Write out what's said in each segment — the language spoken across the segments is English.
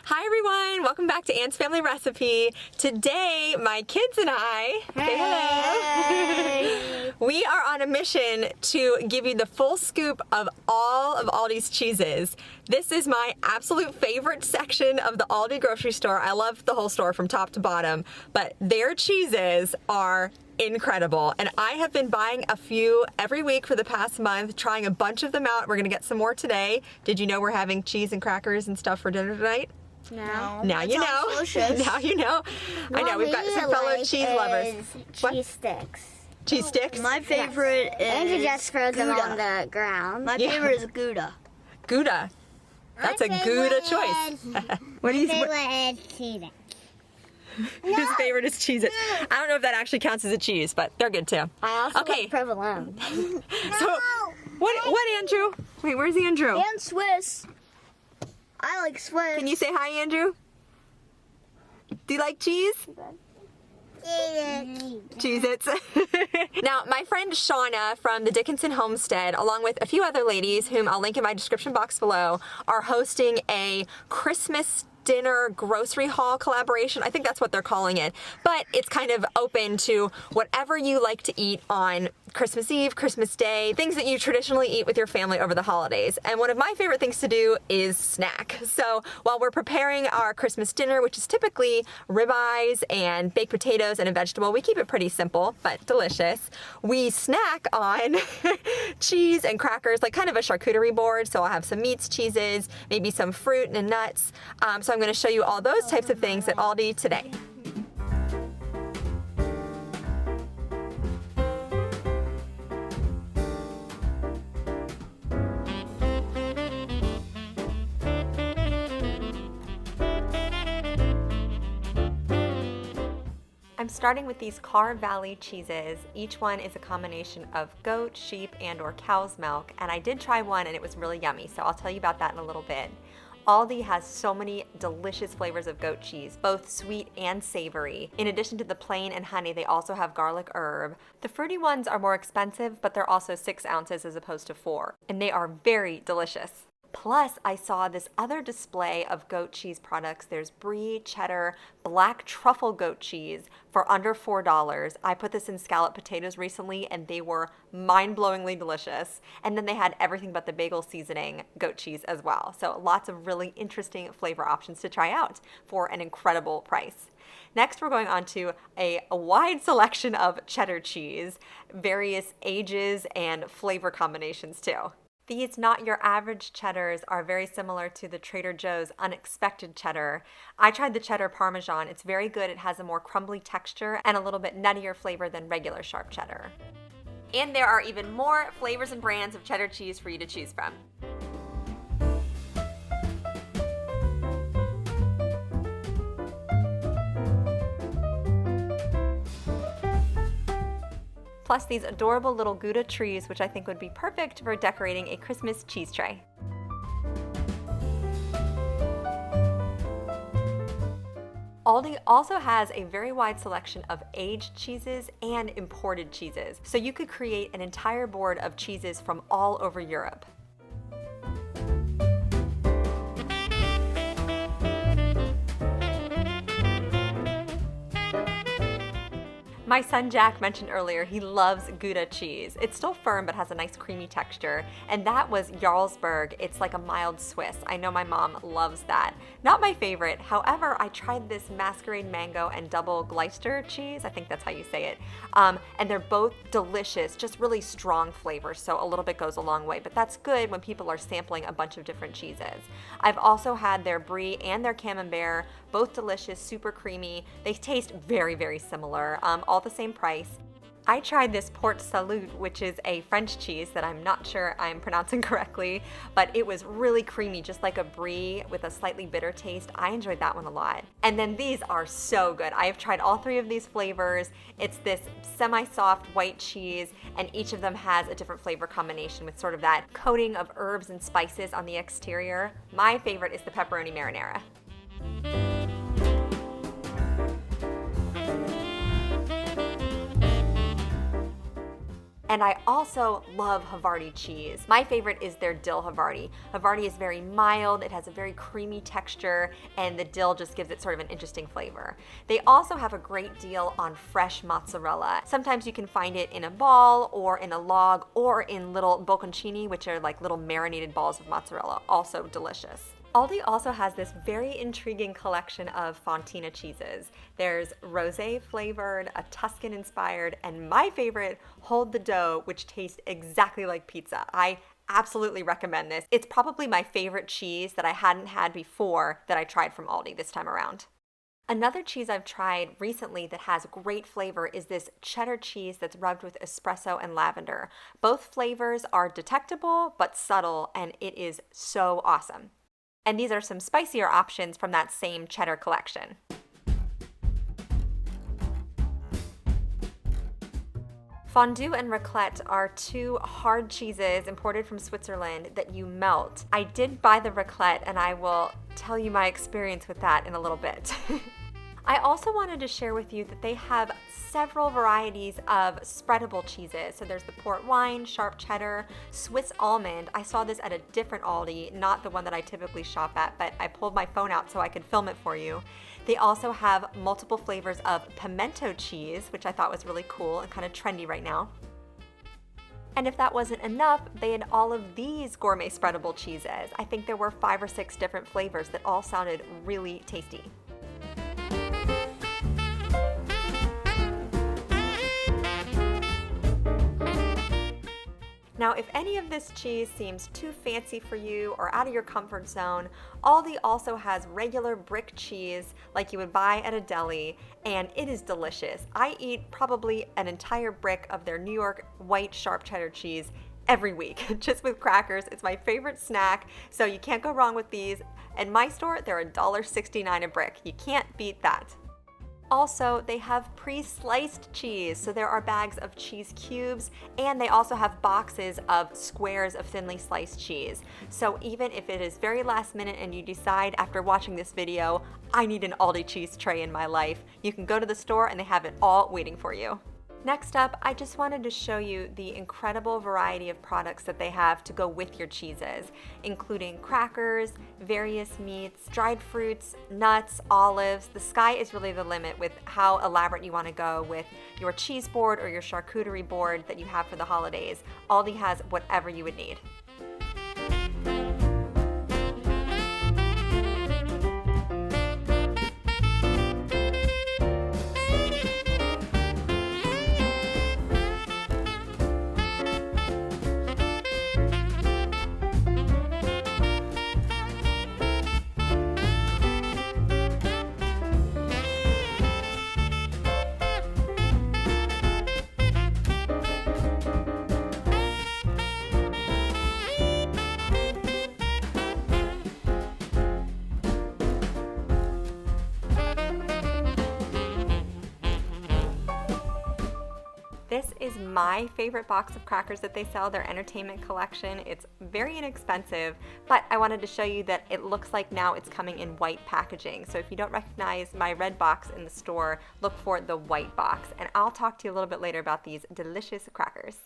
Hi everyone, welcome back to Anne's Family Recipe. Today, my kids and I, say hello. We are on a mission to give you the full scoop of all of Aldi's cheeses. This is my absolute favorite section of the Aldi grocery store. I love the whole store from top to bottom, but their cheeses are incredible. And I have been buying a few every week for the past month, trying a bunch of them out. We're gonna get some more today. Did you know we're having cheese and crackers and stuff for dinner tonight? No. Now you know. Now you know. I know, we've got some fellow cheese lovers. Cheese sticks. Cheese sticks? My favorite is Andrew just throws them Gouda. on the ground. My favorite is Gouda. Gouda. That's a Gouda choice. What do you favorite is cheese. His favorite is Cheez-Its. I don't know if that actually counts as a cheese, but they're good too. I also Okay. like provolone. So, what, Andrew? Wait, where's Andrew? And Swiss. I like Swiss. Can you say hi, Andrew? Do you like cheese? Cheez-Its. Now, my friend Shauna from the Dickinson Homestead, along with a few other ladies whom I'll link in my description box below, are hosting a Christmas dinner grocery haul collaboration. I think that's what they're calling it. But it's kind of open to whatever you like to eat on Christmas Eve, Christmas Day, things that you traditionally eat with your family over the holidays. And one of my favorite things to do is snack. So while we're preparing our Christmas dinner, which is typically ribeyes and baked potatoes and a vegetable, we keep it pretty simple but delicious. We snack on cheese and crackers, like kind of a charcuterie board. So I'll have some meats, cheeses, maybe some fruit and nuts. So I'm going to show you all those types of things at Aldi today. I'm starting with these Car Valley cheeses. Each one is a combination of goat, sheep, and or cow's milk, and I did try one and it was really yummy, so I'll tell you about that in a little bit. Aldi has so many delicious flavors of goat cheese, both sweet and savory. In addition to the plain and honey, they also have garlic herb. The fruity ones are more expensive, but they're also 6 ounces as opposed to 4, and they are very delicious. Plus, I saw this other display of goat cheese products. There's brie, cheddar, black truffle goat cheese for under $4. I put this in scalloped potatoes recently and they were mind-blowingly delicious. And then they had everything but the bagel seasoning goat cheese as well. So lots of really interesting flavor options to try out for an incredible price. Next, we're going on to a wide selection of cheddar cheese, various ages and flavor combinations too. These not your average cheddars are very similar to the Trader Joe's unexpected cheddar. I tried the cheddar Parmesan. It's very good. It has a more crumbly texture and a little bit nuttier flavor than regular sharp cheddar. And there are even more flavors and brands of cheddar cheese for you to choose from. Plus these adorable little Gouda trees, which I think would be perfect for decorating a Christmas cheese tray. Aldi also has a very wide selection of aged cheeses and imported cheeses, so you could create an entire board of cheeses from all over Europe. My son Jack mentioned earlier he loves Gouda cheese. It's still firm but has a nice creamy texture. And that was Jarlsberg. It's like a mild Swiss. I know my mom loves that. Not my favorite. However, I tried this Masquerade Mango and Double Gleister cheese. I think that's how you say it. And they're both delicious, just really strong flavors. So a little bit goes a long way. But that's good when people are sampling a bunch of different cheeses. I've also had their brie and their camembert. Both delicious, super creamy. They taste very, very similar. All the same price. I tried this Port Salut, which is a French cheese that I'm not sure I'm pronouncing correctly, but it was really creamy, just like a brie with a slightly bitter taste. I enjoyed that one a lot. And then these are so good. I have tried all 3 of these flavors. It's this semi-soft white cheese, and each of them has a different flavor combination with sort of that coating of herbs and spices on the exterior. My favorite is the pepperoni marinara. And I also love Havarti cheese. My favorite is their dill Havarti. Havarti is very mild, it has a very creamy texture, and the dill just gives it sort of an interesting flavor. They also have a great deal on fresh mozzarella. Sometimes you can find it in a ball or in a log or in little bocconcini, which are like little marinated balls of mozzarella, also delicious. Aldi also has this very intriguing collection of fontina cheeses. There's rosé flavored, a Tuscan inspired, and my favorite, hold the dough, which tastes exactly like pizza. I absolutely recommend this. It's probably my favorite cheese that I hadn't had before that I tried from Aldi this time around. Another cheese I've tried recently that has great flavor is this cheddar cheese that's rubbed with espresso and lavender. Both flavors are detectable but subtle, and it is so awesome. And these are some spicier options from that same cheddar collection. Fondue and raclette are two hard cheeses imported from Switzerland that you melt. I did buy the raclette, and I will tell you my experience with that in a little bit. I also wanted to share with you that they have several varieties of spreadable cheeses. So there's the port wine, sharp cheddar, Swiss almond. I saw this at a different Aldi, not the one that I typically shop at, but I pulled my phone out so I could film it for you. They also have multiple flavors of pimento cheese, which I thought was really cool and kind of trendy right now. And if that wasn't enough, they had all of these gourmet spreadable cheeses. I think there were 5 or 6 different flavors that all sounded really tasty. Now, if any of this cheese seems too fancy for you or out of your comfort zone, Aldi also has regular brick cheese like you would buy at a deli, and it is delicious. I eat probably an entire brick of their New York white sharp cheddar cheese every week, just with crackers. It's my favorite snack, so you can't go wrong with these. In my store, they're $1.69 a brick. You can't beat that. Also, they have pre-sliced cheese, so there are bags of cheese cubes, and they also have boxes of squares of thinly sliced cheese. So even if it is very last minute and you decide after watching this video, I need an Aldi cheese tray in my life, you can go to the store and they have it all waiting for you. Next up, I just wanted to show you the incredible variety of products that they have to go with your cheeses, including crackers, various meats, dried fruits, nuts, olives. The sky is really the limit with how elaborate you want to go with your cheese board or your charcuterie board that you have for the holidays. Aldi has whatever you would need. This is my favorite box of crackers that they sell, their entertainment collection. It's very inexpensive, but I wanted to show you that it looks like now it's coming in white packaging. So if you don't recognize my red box in the store, look for the white box. And I'll talk to you a little bit later about these delicious crackers.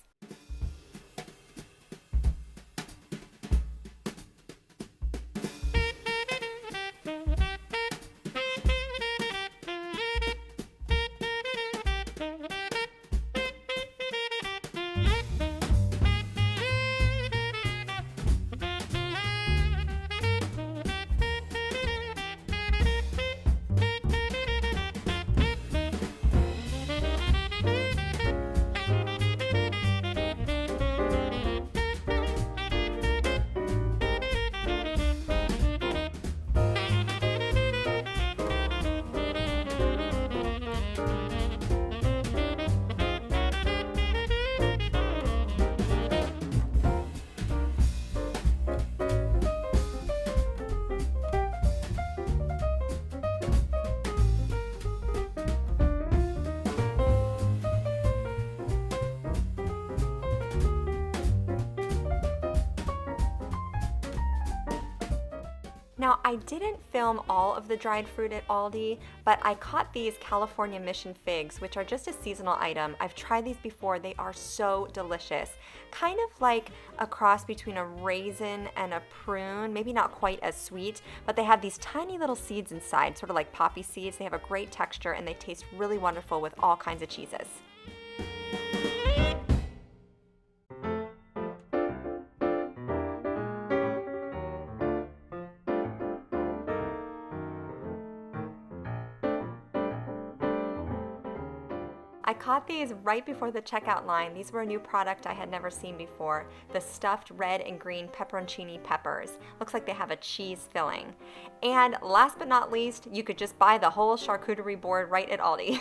Now, I didn't film all of the dried fruit at Aldi, but I caught these California Mission figs, which are just a seasonal item. I've tried these before. They are so delicious. Kind of like a cross between a raisin and a prune, maybe not quite as sweet, but they have these tiny little seeds inside, sort of like poppy seeds. They have a great texture and they taste really wonderful with all kinds of cheeses. I caught these right before the checkout line. These were a new product I had never seen before. The stuffed red and green pepperoncini peppers. Looks like they have a cheese filling. And last but not least, you could just buy the whole charcuterie board right at Aldi.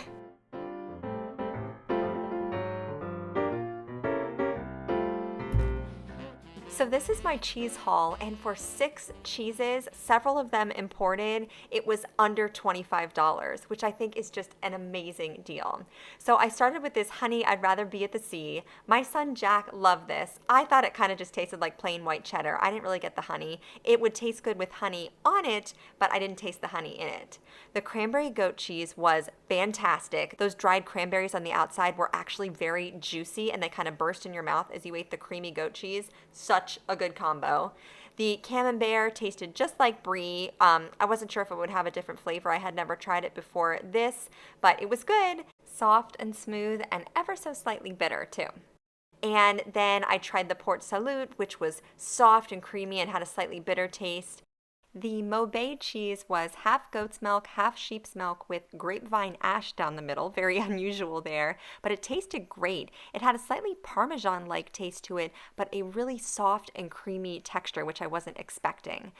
So this is my cheese haul, and for 6 cheeses, several of them imported, it was under $25, which I think is just an amazing deal. So I started with this honey I'd rather be at the sea. My son Jack loved this. I thought it kind of just tasted like plain white cheddar. I didn't really get the honey. It would taste good with honey on it, but I didn't taste the honey in it. The cranberry goat cheese was fantastic. Those dried cranberries on the outside were actually very juicy, and they kind of burst in your mouth as you ate the creamy goat cheese. Such a good combo. The camembert tasted just like brie. I wasn't sure if it would have a different flavor. I had never tried it before this, but it was good. Soft and smooth and ever so slightly bitter too. And then I tried the Port Salut, which was soft and creamy and had a slightly bitter taste. The Maubé cheese was half goat's milk, half sheep's milk with grapevine ash down the middle. Very unusual there, but it tasted great. It had a slightly Parmesan-like taste to it, but a really soft and creamy texture, which I wasn't expecting.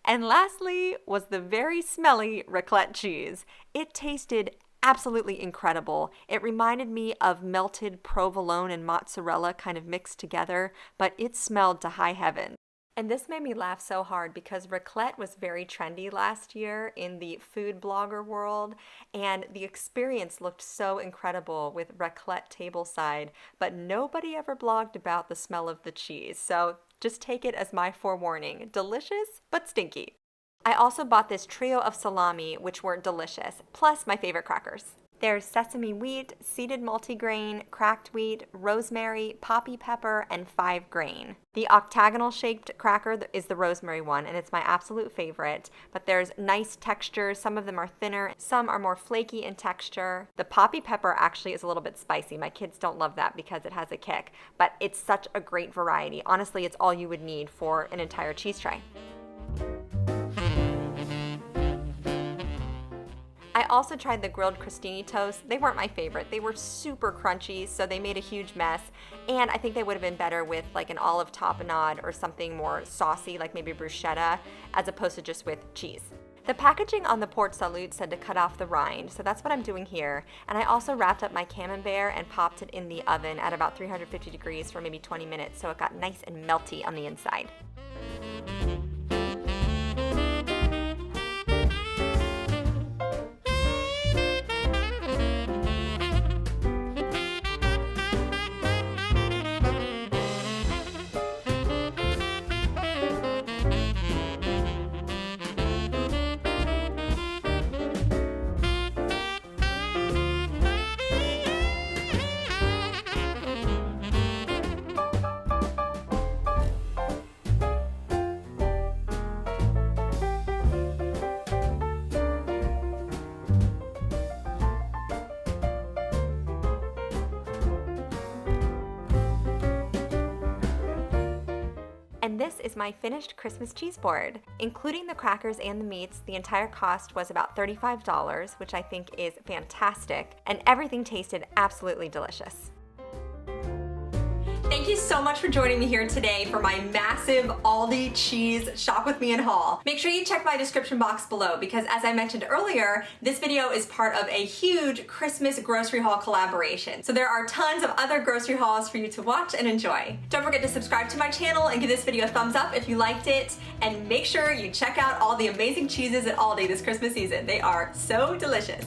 And lastly was the very smelly raclette cheese. It tasted absolutely incredible. It reminded me of melted provolone and mozzarella kind of mixed together, but it smelled to high heaven. And this made me laugh so hard because raclette was very trendy last year in the food blogger world, and the experience looked so incredible with raclette tableside, but nobody ever blogged about the smell of the cheese. So just take it as my forewarning. Delicious, but stinky. I also bought this trio of salami, which were delicious, plus my favorite crackers. There's sesame wheat, seeded multigrain, cracked wheat, rosemary, poppy pepper, and 5-grain. The octagonal shaped cracker is the rosemary one, and it's my absolute favorite, but there's nice textures. Some of them are thinner, some are more flaky in texture. The poppy pepper actually is a little bit spicy. My kids don't love that because it has a kick, but it's such a great variety. Honestly, it's all you would need for an entire cheese tray. I also tried the grilled crostini toast. They weren't my favorite. They were super crunchy, so they made a huge mess, and I think they would have been better with like an olive tapenade or something more saucy, like maybe bruschetta, as opposed to just with cheese. The packaging on the Port Salut said to cut off the rind, so that's what I'm doing here. And I also wrapped up my camembert and popped it in the oven at about 350 degrees for maybe 20 minutes, so it got nice and melty on the inside. And this is my finished Christmas cheese board. Including the crackers and the meats, the entire cost was about $35, which I think is fantastic, and everything tasted absolutely delicious. Thank you so much for joining me here today for my massive Aldi cheese shop with me and haul. Make sure you check my description box below because, as I mentioned earlier, this video is part of a huge Christmas grocery haul collaboration. So there are tons of other grocery hauls for you to watch and enjoy. Don't forget to subscribe to my channel and give this video a thumbs up if you liked it, and make sure you check out all the amazing cheeses at Aldi this Christmas season. They are so delicious.